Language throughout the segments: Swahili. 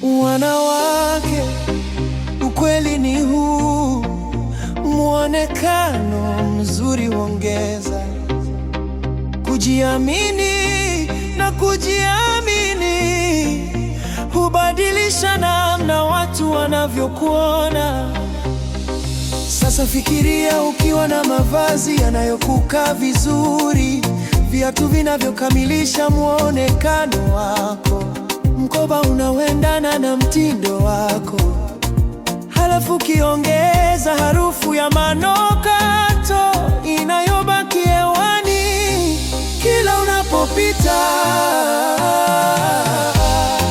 Wanawake, ukweli ni huu, muonekano mzuri huongeza kujiamini, na kujiamini hubadilisha namna watu wanavyokuona. Sasa fikiria ukiwa na mavazi yanayokukaa vizuri, viatu vinavyokamilisha muonekano wako, mkoba unaoendana na mtindo wako, halafu ukiongeza harufu ya manukato inayobaki hewani kila unapopita.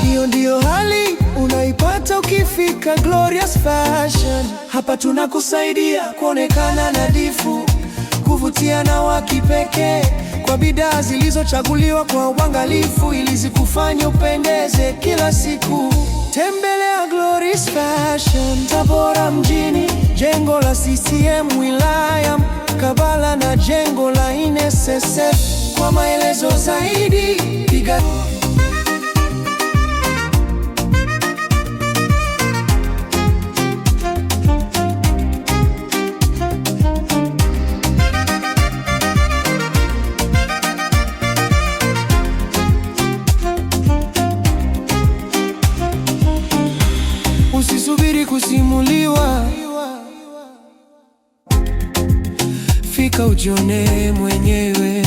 Hiyo ndiyo hali unaipata ukifika Glorious Fashion. Hapa tunakusaidia kuonekana nadhifu, kuvutia na wa kipekee, kwa bidhaa zilizochaguliwa kwa uangalifu ili zikufanye upendeze kila siku. Tembelea Glorious Fashion Tabora mjini, jengo la CCM wilaya Kabala na jengo la NSSF. Kwa maelezo zaidi piga Usisubiri kusimuliwa, fika ujione mwenyewe.